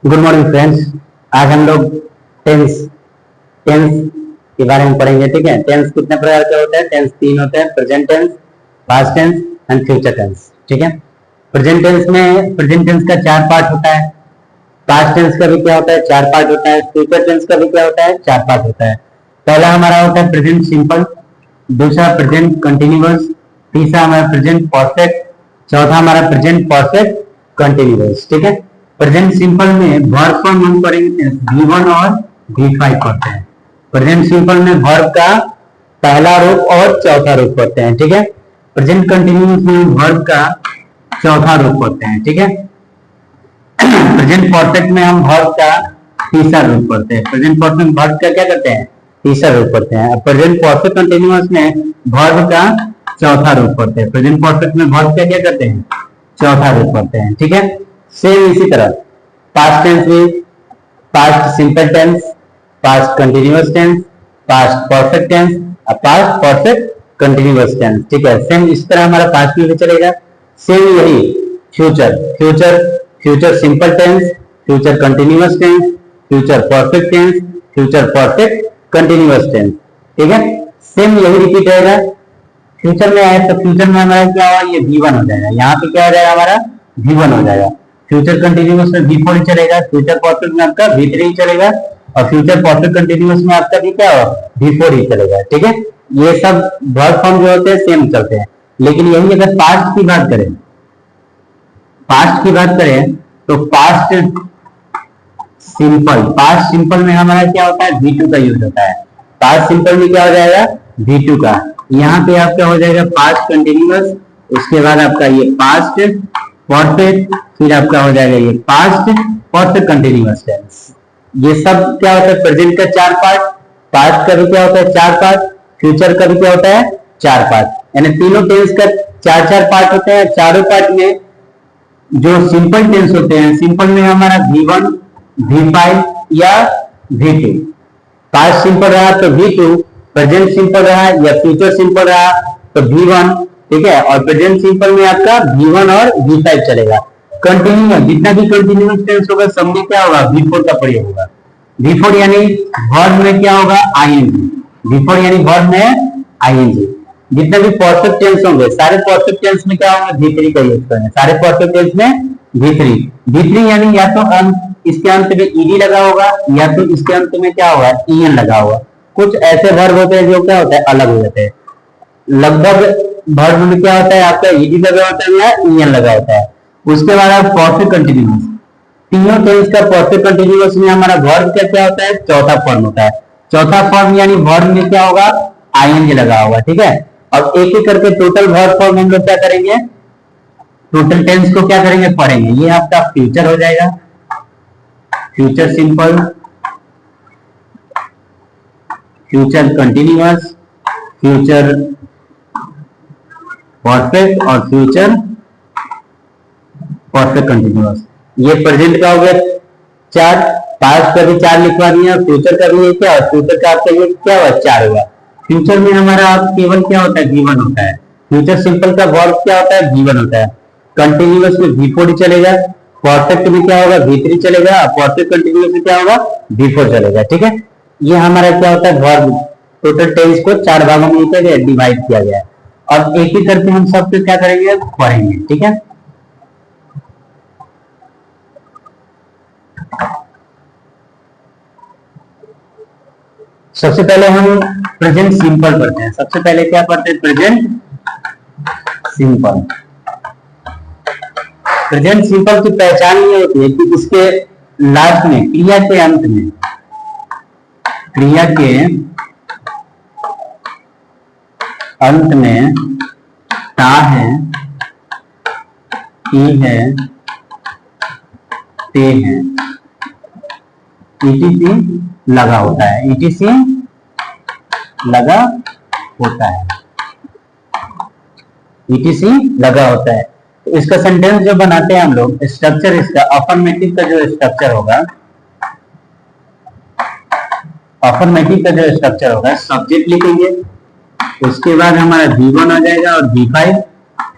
Good morning friends. आज हम लोग टेंस टेंस के बारे में पढ़ेंगे। ठीक है, टेंस कितने प्रकार के होते हैं? टेंस तीन होते हैं, present tense, past tense and future tense. ठीक है, प्रेजेंट टेंस में प्रेजेंट टेंस का चार पार्ट होता है, पास्ट टेंस का भी क्या होता है, चार पार्ट होता है, फ्यूचर टेंस का भी क्या होता है, चार पार्ट होता है। पहला हमारा होता है प्रेजेंट सिंपल, दूसरा प्रेजेंट कंटिन्यूअस, तीसरा हमारा प्रेजेंट परफेक्ट, चौथा हमारा प्रेजेंट परफेक्ट कंटिन्यूअस। ठीक है, प्रेजेंट सिंपल में वर्ब फॉर्म हम पढ़ेंगे V1 और V5 पढ़ते हैं। प्रेजेंट सिंपल में वर्ब का पहला रूप और चौथा रूप पढ़ते हैं। ठीक है, प्रेजेंट कंटिन्यूअस में वर्ब का चौथा रूप पढ़ते हैं। ठीक है, प्रेजेंट परफेक्ट में हम वर्ब का तीसरा रूप पढ़ते हैं। प्रेजेंट परफेक्ट वर्ब का क्या करते हैं, तीसरा रूप पढ़ते हैं। प्रेजेंट परफेक्ट कंटिन्यूअस में वर्ब का चौथा रूप पढ़ते हैं। प्रेजेंट परफेक्ट में वर्ब का क्या करते हैं, चौथा रूप पढ़ते हैं। ठीक है, सेम इसी तरह पास्ट टेंस में past simple tense, past continuous tense, past perfect tense और पास्ट परफेक्ट कंटिन्यूअस टेंस। ठीक है, सेम इस तरह हमारा पास्ट में भी चलेगा। सेम यही future future future simple tense, future continuous tense, future perfect tense, future perfect continuous tense. ठीक है, सेम यही रिपीट रहेगा। फ्यूचर में आए तो फ्यूचर में हमारा क्या होगा, ये V1 हो जाएगा, यहाँ पे क्या हो जाएगा, हमारा V1 हो जाएगा। फ्यूचर कंटिन्यूअस में V4 ही चलेगा, फ्यूचर परफेक्ट में आपका V3 ही चलेगा और फ्यूचर परफेक्ट कंटिन्यूअस में आपका भी क्या होगा, V4 ही चलेगा। ठीक है, ये सब वर्ब फॉर्म जो होते हैं सेम चलते हैं। लेकिन यही अगर पास्ट की बात करें, पास्ट की बात करें तो पास्ट सिंपल में हमारा क्या होता है, V2 का यूज होता है। पास्ट सिंपल में क्या हो जाएगा, V2 का। यहाँ पे आपका हो जाएगा पास्ट कंटिन्यूअस, उसके बाद आपका ये पास्ट परफेक्ट, फिर आपका हो जाएगा ये पास्ट परफेक्ट कंटिन्यूअस टेंस। ये सब क्या होता है, प्रेजेंट का चार पार्ट, पास्ट का भी क्या होता है चार पार्ट, फ्यूचर का भी क्या होता है चार पार्ट। यानी तीनों टेंस का चार चार पार्ट होते हैं। चारों पार्ट में जो सिंपल टेंस होते हैं, सिंपल में हमारा V1, V5 या V2। पास्ट सिंपल रहा तो V2, प्रेजेंट सिंपल रहा या फ्यूचर सिंपल रहा तो V1। ठीक है, और प्रेजेंट सिंपल में आपका V1 और V5 चलेगा। कंटिन्यूअस जितना भी कंटिन्यूअस टेंस होगा सब में क्या होगा, V4 का प्रयोग होगा। V4 यानी वर्ब में क्या होगा, ING। V4 यानी वर्ब में ING। जितने भी परफेक्ट टेंस होंगे सारे परफेक्ट टेंस में क्या होगा, V3 का यूज करेंगे। सारे परफेक्ट टेंस में V3 यानी या तो इसके अंत में ED लगा होगा या तो इसके अंत में क्या होगा, EN लगा होगा। कुछ ऐसे वर्ब होते हैं जो क्या होता है, अलग हो जाते हैं। लगभग वर्ब में क्या होता है, आपका ED लगा होता है या EN लगा होता है। उसके बाद आप परफेक्ट कंटिन्यूअस, तीनों टेंस का परफेक्ट कंटिन्यूअस में हमारा वर्ब का क्या होता है, चौथा फॉर्म होता है। चौथा फॉर्म यानी वर्ब में क्या होगा, ING लगा होगा। ठीक है, अब एक एक करके टोटल वर्ब फॉर्म हम लोग क्या करेंगे, टोटल टेंस को क्या करेंगे, पढ़ेंगे। ये आपका फ्यूचर हो जाएगा, future simple, future continuous, future perfect और फ्यूचर परफेक्ट कंटिन्यूअस। ये प्रेजेंट का हो गया चार, पास्ट का भी चार लिखवा दिया, फ्यूचर का भी क्या, फ्यूचर का आपका ये क्या हुआ, चार हुआ। फ्यूचर में हमारा आप केवल क्या होता है, V1 होता है। फ्यूचर सिंपल का वर्ब क्या होता है, V1 होता है। कंटिन्यूअस में V4 ही चलेगा, परफेक्ट में क्या होगा, V3 चलेगा, परफेक्ट कंटिन्यूअस में क्या होगा, V4 चलेगा। ठीक है, ये हमारा क्या होता है, वर्ब। टोटल टेंस को चार भागों में डिवाइड किया गया है। और एक ही करके हम सब क्या करेंगे, पढ़ेंगे। ठीक है, सबसे पहले हम प्रेजेंट सिंपल पढ़ते हैं। सबसे पहले क्या पढ़ते हैं, प्रेजेंट सिंपल। प्रेजेंट सिंपल की पहचान ये होती है कि इसके लास्ट में, क्रिया के अंत में, क्रिया के अंत में ता है, टी है, ते है, ETC लगा होता है, ETC लगा होता है, ETC लगा होता है। तो इसका सेंटेंस जो बनाते हैं हम लोग, स्ट्रक्चर इसका अफर्मेटिव का जो स्ट्रक्चर होगा, अफर्मेटिव का जो स्ट्रक्चर होगा, सब्जेक्ट लिखेंगे, उसके बाद हमारा V1 आ जाएगा और V5,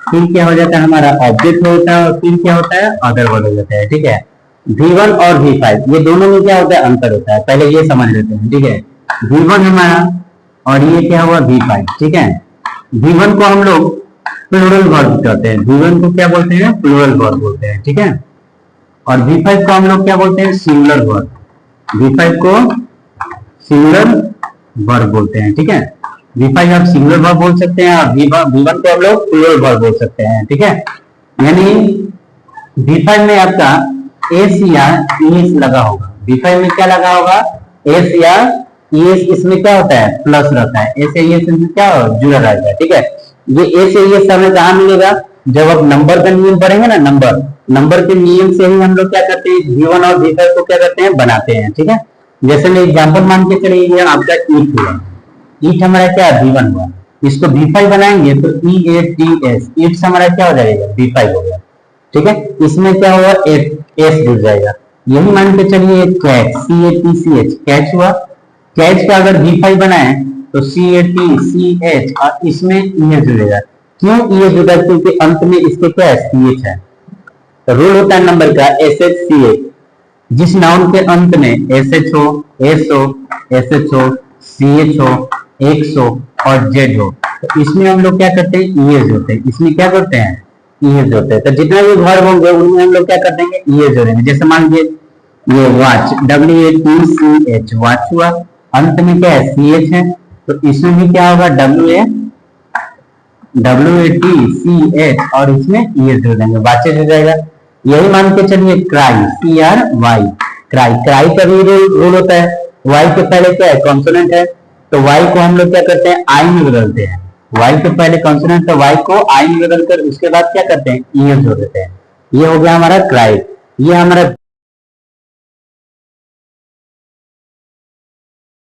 फिर क्या हो जाता है, हमारा ऑब्जेक्ट होता है और फिर क्या होता है, अदर वर्ड हो जाता है। ठीक है, V1 और V5 ये दोनों में क्या होता है, अंतर होता है, पहले ये समझ लेते हैं, ठीक है। V1 हमारा और ये क्या हुआ V5, ठीक है। V1 को हम लोग प्लूरल वर्ब कहते हैं, V1 को क्या बोलते हैं, प्लूरल वर्ब बोलते हैं, ठीक है। और V5 को हम लोग क्या बोलते हैं, सिंगुलर वर्ब, V5 को सिंगुलर वर्ब बोलते हैं, ठीक है। V5 आप सिंगुलर वर्ब बोल सकते हैं और V1 को हम लोग प्लूरल वर्ब बोल सकते हैं, ठीक है। यानी V5 में आपका एस या ईएस लगा होगा, V5 में क्या लगा होगा, एस या ईएस, इसमें क्या होता है, प्लस रहता है, एस या ईएस में क्या जुड़ा रहता है, ठीक है। ये एस या ईएस हमें कहाँ मिलेगा, जब आप नंबर का नियम पढ़ेंगे ना, नंबर के नियम से ही हम लोग क्या करते हैं, V1 और V5 को क्या करते हैं, बनाते हैं, ठीक है। जैसे मैं एग्जाम्पल मान के चलिए, ये आपका ईट हुआ, ईट हमारा क्या V1 हुआ, इसको V5 बनाएंगे तो EATS, ईट हमारा क्या हो जाएगा, V5 हो गया, ठीक है। इसमें क्या होगा, एस जुड़ जाएगा। यही मान के चलिए कैच, CATCH, कैच हुआ, कैच का अगर V5 बनाए तो CATCH और इसमें ES जुड़ेगा। क्यों ES जुड़ा, क्योंकि अंत में इसके क्या है, CH है। तो रूल होता है नंबर का SHCH, जिस नाउन के अंत में SH हो, S हो, SH हो, CH हो, X हो और Z हो, तो इसमें हम लोग क्या करते हैं, ES होते हैं, इसमें क्या करते हैं, ES होते हैं। तो जितने भी वर्ब होंगे उनमें हम लोग क्या कर देंगे, ES जोड़ेंगे। जैसे मान लीजिए ये वॉच, WATCH, वॉच हुआ, अंत में क्या है, CH है, तो इसमें भी क्या होगा, WATCH और इसमें ES जोड़ देंगे, वॉचेज हो जाएगा। यही मान के चलिए क्राई, CRY, क्राई, क्राई का भी रूल होता है, वाई के पहले क्या है, कॉन्सोनेंट है, तो वाई को हम लोग क्या करते हैं, आई में बदलते हैं, वाई के पहले कॉन्सोनेंट तो वाई को आई में बदलकर उसके बाद क्या करते हैं, ईएस जोड़ देते हैं। ये हो गया हमारा क्राई, ये हमारा